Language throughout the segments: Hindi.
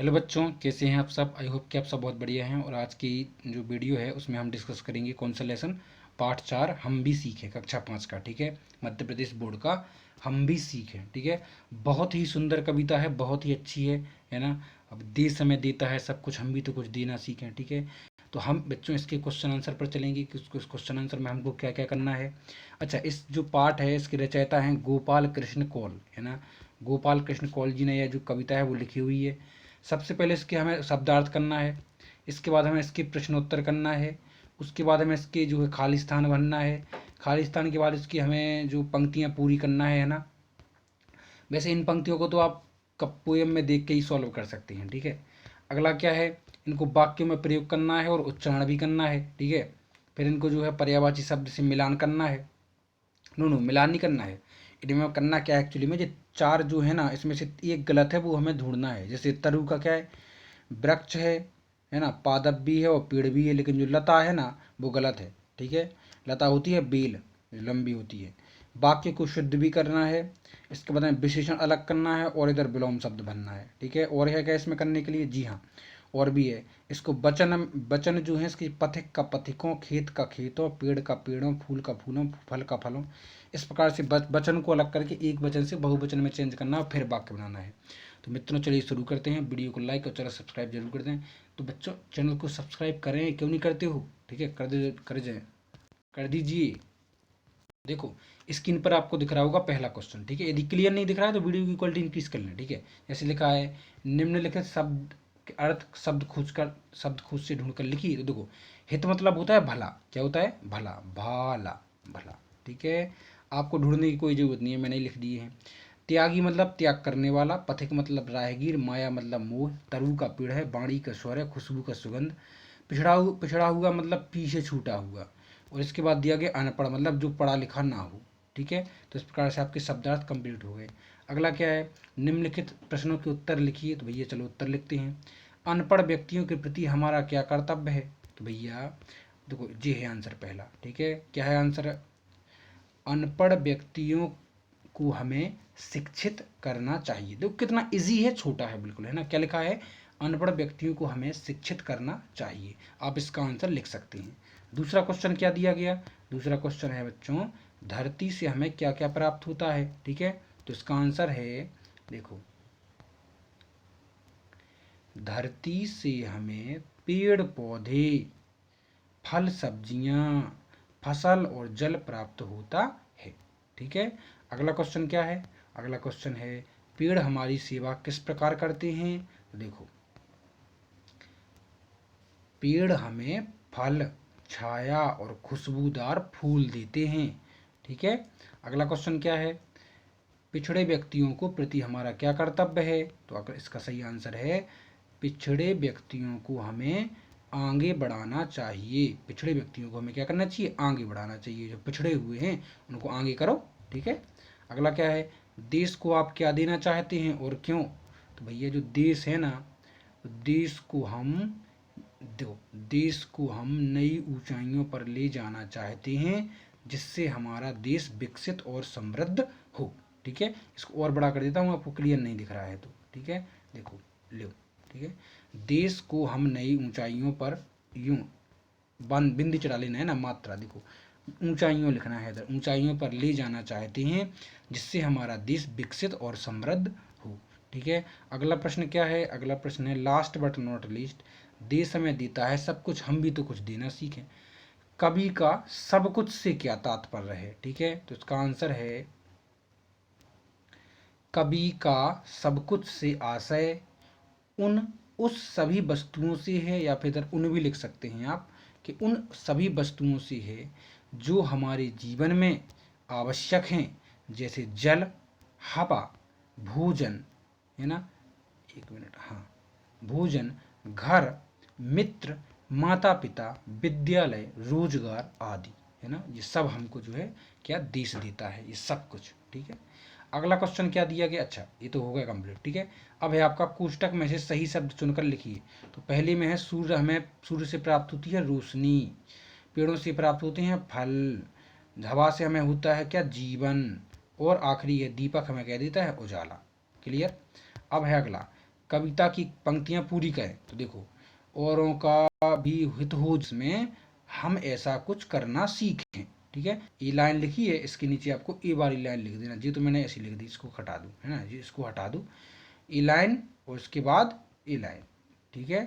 हेलो बच्चों, कैसे हैं आप सब। आई होप कि आप सब बहुत बढ़िया हैं। और आज की जो वीडियो है उसमें हम डिस्कस करेंगे कौन सा लेसन, पार्ट 4 हम भी सीखें, कक्षा 5 का। ठीक है, मध्य प्रदेश बोर्ड का हम भी सीखें। ठीक है, बहुत ही सुंदर कविता है, बहुत ही अच्छी है ना। अब देश हमें देता है सब कुछ, हम भी तो कुछ देना सीखें। ठीक है, तो हम बच्चों इसके क्वेश्चन आंसर पर चलेंगे कि उस क्वेश्चन आंसर में हमको क्या क्या करना है। अच्छा, इस जो पार्ट है इसके रचयिता हैं गोपाल कृष्ण कौल, है ना। गोपाल कृष्ण कौल जी ने यह जो कविता है वो लिखी हुई है। सबसे पहले इसके हमें शब्दार्थ करना है, इसके बाद हमें इसके प्रश्नोत्तर करना है, उसके बाद हमें इसके जो है खाली स्थान भरना है, खाली स्थान के बाद इसकी हमें जो पंक्तियाँ पूरी करना है ना। वैसे इन पंक्तियों को तो आप पोएम में देख के ही सॉल्व कर सकते हैं। ठीक है, अगला क्या है, इनको वाक्यों में प्रयोग करना है और उच्चारण भी करना है। ठीक है, फिर इनको जो है पर्यायवाची शब्द से मिलान करना है। नो नो, मिलान नहीं करना है, इनमें करना क्या है एक्चुअली में, जो चार जो है ना इसमें से एक गलत है वो हमें ढूंढना है। जैसे तरु का क्या है, वृक्ष है ना, पादप भी है और पेड़ भी है, लेकिन जो लता है ना वो गलत है। ठीक है, लता होती है बेल, जो लंबी होती है। वाक्य को शुद्ध भी करना है, इसके बाद में विशेषण अलग करना है और इधर विलोम शब्द बनना है। ठीक है, और है क्या इसमें करने के लिए, जी हाँ और भी है। इसको वचन वचन जो है इसकी पथिक का पथिकों, खेत का खेतों, पेड़ का पेड़ों, फूल का फूलों, फल का फलों, इस प्रकार से वचन को अलग करके एक वचन से बहुवचन में चेंज करना और फिर वाक्य बनाना है। तो मित्रों चलिए शुरू करते हैं। वीडियो को लाइक और चैनल सब्सक्राइब जरूर कर दें। तो बच्चों चैनल को सब्सक्राइब करें, क्यों नहीं करते हो। ठीक है, कर दीजिए। देखो स्क्रीन पर आपको दिख रहा होगा पहला क्वेश्चन। ठीक है, यदि क्लियर नहीं दिख रहा है तो वीडियो की क्वालिटी इंक्रीज कर लें। ठीक है, जैसे लिखा है, निम्नलिखित शब्द के अर्थ शब्द खोज से ढूंढ कर लिखिए। तो देखो, हित मतलब होता है भला, क्या होता है, भला, भाला, भला। ठीक है, आपको ढूंढने की कोई जरूरत नहीं है, मैंने लिख दिए हैं। त्यागी मतलब त्याग करने वाला, पथिक मतलब राहगीर, माया मतलब मोह, तरु का पेड़ है, वाणी का स्वर है, खुशबू का सुगंध, पिछड़ा हुआ मतलब पीछे छूटा हुआ। और इसके बाद दिया गया अनपढ़ मतलब जो पढ़ा लिखा ना हो। ठीक है, तो इस प्रकार से आपके शब्दार्थ कंप्लीट हो गए। अगला क्या है, निम्नलिखित प्रश्नों के उत्तर लिखिए। तो भैया चलो उत्तर लिखते हैं। अनपढ़ व्यक्तियों के प्रति हमारा क्या कर्तव्य है। तो भैया देखो ये है आंसर पहला। ठीक है, क्या है आंसर, अनपढ़ व्यक्तियों को हमें शिक्षित करना चाहिए। देखो कितना इजी है, छोटा है बिल्कुल, है ना। क्या लिखा है, अनपढ़ व्यक्तियों को हमें शिक्षित करना चाहिए। आप इसका आंसर लिख सकते हैं। दूसरा क्वेश्चन क्या दिया गया, दूसरा क्वेश्चन है बच्चों, धरती से हमें क्या क्या प्राप्त होता है। ठीक है, तो इसका आंसर है, देखो धरती से हमें पेड़ पौधे, फल सब्जियां, फसल और जल प्राप्त होता है। ठीक है, अगला क्वेश्चन क्या है, अगला क्वेश्चन है, पेड़ हमारी सेवा किस प्रकार करते हैं। तो देखो, पेड़ हमें फल, छाया और खुशबूदार फूल देते हैं। ठीक है, अगला क्वेश्चन क्या है, पिछड़े व्यक्तियों को प्रति हमारा क्या कर्तव्य है। तो अगर इसका सही आंसर है, पिछड़े व्यक्तियों को हमें आगे बढ़ाना चाहिए। पिछड़े व्यक्तियों को हमें क्या करना चाहिए, आगे बढ़ाना चाहिए। जो पिछड़े हुए हैं उनको आगे करो। ठीक है, अगला क्या है, देश को आप क्या देना चाहते हैं और क्यों। तो भैया जो देश है ना, तो देश को हम नई ऊंचाइयों पर ले जाना चाहते हैं, जिससे हमारा देश विकसित और समृद्ध हो। ठीक है, इसको और बड़ा कर देता हूँ, आपको क्लियर नहीं दिख रहा है तो। ठीक है, देखो लो। ठीक है, देश को हम नई ऊंचाइयों पर, यूं बिंदी चढ़ा लेना है ना, मात्रा देखो, ऊंचाइयों लिखना है इधर, ऊंचाइयों पर ले जाना चाहते हैं जिससे हमारा देश विकसित और समृद्ध हो। ठीक है, अगला प्रश्न क्या है, अगला प्रश्न है लास्ट बट नॉट लीस्ट, देश हमें देता है सब कुछ, हम भी तो कुछ देना सीखें। कवि का सब कुछ से क्या तात्पर्य है। ठीक है, तो इसका आंसर है, कवि का सब कुछ से आशय उन उस सभी वस्तुओं से है, या फिर इधर उन भी लिख सकते हैं आप, कि उन सभी वस्तुओं से है जो हमारे जीवन में आवश्यक हैं, जैसे जल, हवा, भोजन, है ना, एक मिनट, हाँ, भोजन, घर, मित्र, माता पिता, विद्यालय, रोजगार आदि, है ना। ये सब हमको जो है क्या देश देता है, ये सब कुछ। ठीक है, अगला क्वेश्चन क्या दिया गया, अच्छा ये तो हो गया कंप्लीट। ठीक है, अब है आपका कोष्टक में से सही शब्द चुनकर लिखिए। तो पहले में है सूर्य, हमें सूर्य से प्राप्त होती है रोशनी, पेड़ों से प्राप्त होते हैं फल, हवा से हमें होता है क्या, जीवन, और आखिरी है दीपक हमें कह देता है उजाला। क्लियर। अब है अगला, कविता की पंक्तियां पूरी करें। तो देखो, औरों का भी हित हो जिसमें हम ऐसा कुछ करना सीखें। ठीक है, ये लाइन लिखी है, इसके नीचे आपको ए वाली लाइन लिख देना। जी तो मैंने ऐसी लिख दी, इसको हटा दूँ, है ना जी, इसको हटा दूँ, ए लाइन और उसके बाद ए लाइन। ठीक है,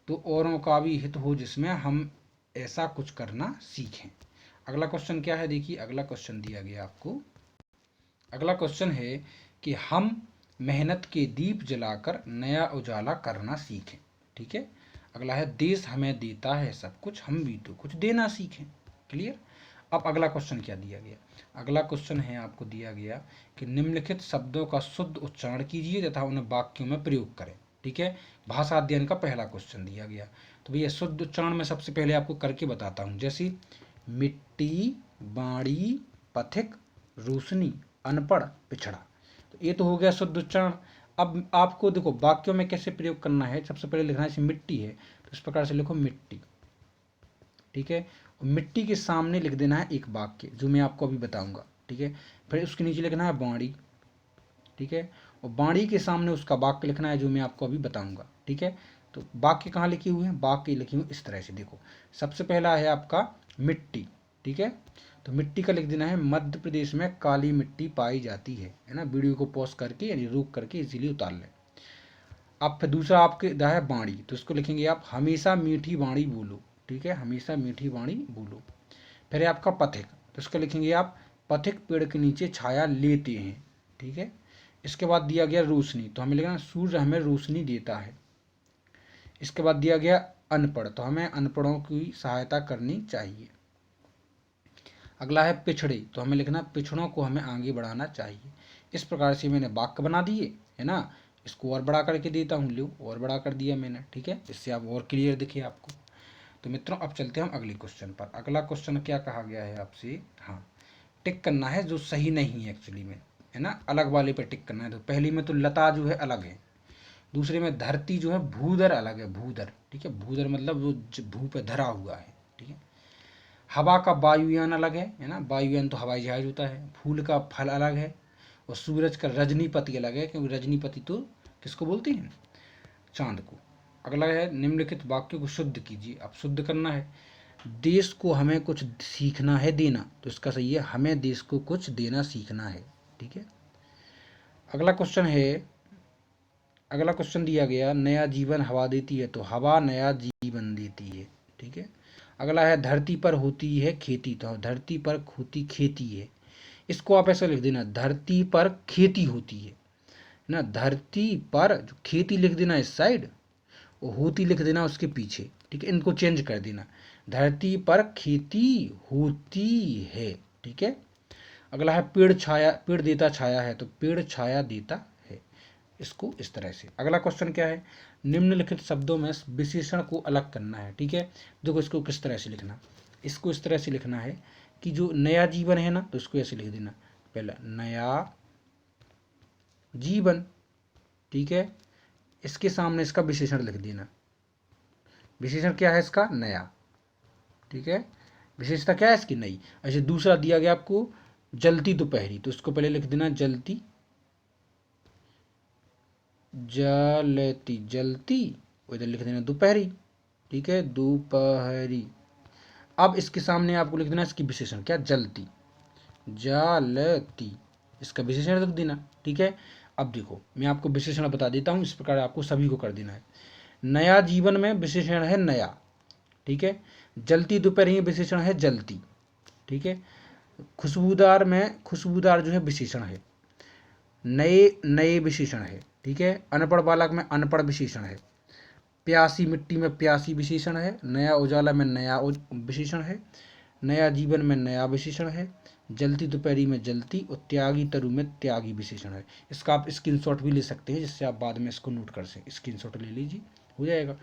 तो औरों का भी हित हो जिसमें हम ऐसा कुछ करना सीखें। अगला क्वेश्चन क्या है, देखिए अगला क्वेश्चन दिया गया आपको। अगला क्वेश्चन है कि हम मेहनत के दीप जलाकर नया उजाला करना सीखें। ठीक है, अगला है देश हमें देता है सब कुछ, हम भी तो कुछ देना सीखें। क्लियर। अब अगला क्वेश्चन क्या दिया गया, अगला क्वेश्चन है आपको दिया गया कि निम्नलिखित शब्दों का शुद्ध उच्चारण कीजिए तथा उन्हें वाक्यों में प्रयोग करें। ठीक है, भाषा अध्ययन का पहला क्वेश्चन दिया गया। तो भैया शुद्ध उच्चारण में सबसे पहले आपको करके बताता हूँ, जैसे मिट्टी, बाड़ी, पथिक, रोशनी, अनपढ़, पिछड़ा। तो ये तो हो गया शुद्ध उच्चारण। अब आपको देखो वाक्यों में कैसे प्रयोग करना है। सबसे पहले लिखना है, जैसे मिट्टी है तो इस प्रकार से लिखो मिट्टी। ठीक है, और मिट्टी के सामने लिख देना है एक वाक्य जो मैं आपको अभी बताऊंगा। ठीक है, फिर उसके नीचे लिखना है बाड़ी। ठीक है, और बाड़ी के सामने उसका वाक्य लिखना है जो मैं आपको अभी बताऊंगा। ठीक है, तो वाक्य कहाँ लिखी हुई है, वाक्य लिखी हुई इस तरह से। देखो सबसे पहला है आपका मिट्टी। ठीक है, तो मिट्टी का लिख देना है मध्य प्रदेश में काली मिट्टी पाई जाती है ना। वीडियो को पॉज करके यानी रोक करके इजीली उतार लें। अब फिर दूसरा आपके दा है बाणी, तो इसको लिखेंगे आप हमेशा मीठी बाणी बोलो। ठीक है, हमेशा मीठी बाणी बोलो। फिर है आपका पथिक, तो इसको लिखेंगे आप पथिक पेड़ के नीचे छाया लेते हैं। ठीक है, इसके बाद दिया गया रोशनी, तो हमें लिखना सूर्य हमें रोशनी देता है। इसके बाद दिया गया अनपढ़, तो हमें अनपढ़ों की सहायता करनी चाहिए। अगला है पिछड़े, तो हमें लिखना पिछड़ों को हमें आगे बढ़ाना चाहिए। इस प्रकार से मैंने वाक्य बना दिए, है ना। इसको और बड़ा करके देता हूँ, लो और बड़ा कर दिया मैंने। ठीक है, इससे आप और क्लियर दिखे आपको। तो मित्रों अब चलते हैं हम अगले क्वेश्चन पर। अगला क्वेश्चन क्या कहा गया है आपसे, हाँ टिक करना है जो सही नहीं है एक्चुअली में, है ना, अलग वाले पर टिक करना है। तो पहली में तो लता जो है अलग है, दूसरे में धरती जो है भूधर अलग है, भूधर। ठीक है, भूधर मतलब जो भू पे धरा हुआ है। ठीक है, हवा का वायुयान अलग है ना, वायुयान तो हवाई जहाज होता है। फूल का फल अलग है, और सूरज का रजनीपति अलग है, क्योंकि रजनीपति तो किसको बोलते हैं, चांद को। अगला है निम्नलिखित वाक्यों को शुद्ध कीजिए। अब शुद्ध करना है, देश को हमें कुछ सीखना है देना, तो इसका सही है हमें देश को कुछ देना सीखना है। ठीक है, अगला क्वेश्चन है, अगला क्वेश्चन दिया गया नया जीवन हवा देती है, तो हवा नया जीवन देती है। ठीक है, अगला है धरती पर होती है खेती, तो धरती पर होती खेती है। इसको आप ऐसा लिख देना धरती पर खेती होती है ना, धरती पर जो खेती लिख देना इस साइड, वो होती लिख देना उसके पीछे। ठीक है, इनको चेंज कर देना, धरती पर खेती होती है। ठीक है, अगला है पेड़ छाया, पेड़ देता छाया है, तो पेड़ छाया देता है। इसको इस तरह से। अगला क्वेश्चन क्या है, निम्नलिखित शब्दों में विशेषण को अलग करना है। ठीक है, देखो इसको किस तरह से लिखना, इसको इस तरह से लिखना है कि जो नया जीवन है ना, तो इसको ऐसे लिख देना पहला नया जीवन। ठीक है, इसके सामने इसका विशेषण लिख देना, विशेषण क्या है इसका, नया। ठीक है, विशेषता क्या है इसकी, नई। ऐसे दूसरा दिया गया आपको जलती दोपहरी, तो इसको पहले लिख देना जलती, जलती जलती, इधर लिख देना दोपहरी। ठीक है, दोपहरी। अब इसके सामने आपको लिख देना इसकी विशेषण क्या, जलती, जलती, इसका विशेषण लिख देना। ठीक है, अब देखो मैं आपको विशेषण बता देता हूँ, इस प्रकार आपको सभी को कर देना है। नया जीवन में विशेषण है नया। ठीक है, जलती दोपहर में विशेषण है जलती। ठीक है, खुशबूदार में खुशबूदार जो है विशेषण है, नए नए विशेषण है। ठीक है, अनपढ़ बालक में अनपढ़ विशेषण है, प्यासी मिट्टी में प्यासी विशेषण है, नया उजाला में नया विशेषण है, नया जीवन में नया विशेषण है, जलती दोपहरी में जलती, और त्यागी तरु में त्यागी विशेषण है। इसका आप स्क्रीनशॉट भी ले सकते हैं, जिससे आप बाद में इसको नोट कर सकें। स्क्रीनशॉट ले लीजिए, हो जाएगा।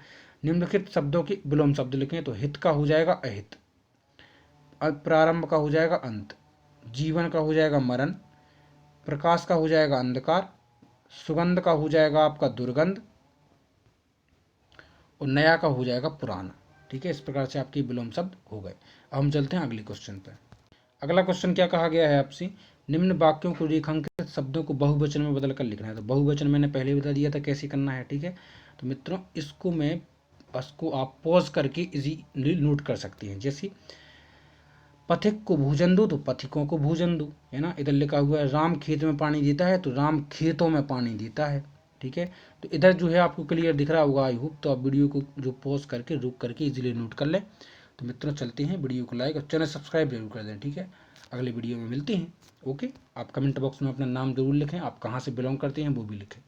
निम्नलिखित शब्दों के विलोम शब्द लिखें, तो हित का हो जाएगा अहित, प्रारंभ का हो जाएगा अंत, जीवन का हो जाएगा मरण, प्रकाश का हो जाएगा अंधकार, सुगंध का हो जाएगा आपका दुर्गंध, और नया का हो जाएगा पुराना। ठीक है, इस प्रकार से आपके विलोम शब्द हो गए। अब हम चलते हैं अगले क्वेश्चन पर। अगला क्वेश्चन क्या कहा गया है आपसे, निम्न वाक्यों को रेखांकित प्रतिशत शब्दों को बहुवचन में बदल कर लिखना है। तो बहुवचन मैंने पहले ही बता दिया था कैसे करना है, ठीक है। तो मित्रों इसको आप पॉज करके इजीली नोट कर सकते हैं। जैसे पथिक को भोजन दो, तो पथिकों को भोजन दो, है ना। इधर लिखा हुआ है राम खेत में पानी देता है, तो राम खेतों में पानी देता है, ठीक है। तो इधर जो है आपको क्लियर दिख रहा होगा आई होप। तो आप वीडियो को जो पॉज करके रुक करके इजीली नोट कर लें। तो मित्रों चलते हैं, वीडियो को लाइक और चैनल सब्सक्राइब जरूर कर दें, ठीक है। अगले वीडियो में मिलते हैं। ओके, आप कमेंट बॉक्स में अपना नाम जरूर लिखें, आप कहाँ से बिलोंग करते हैं वो भी लिखें।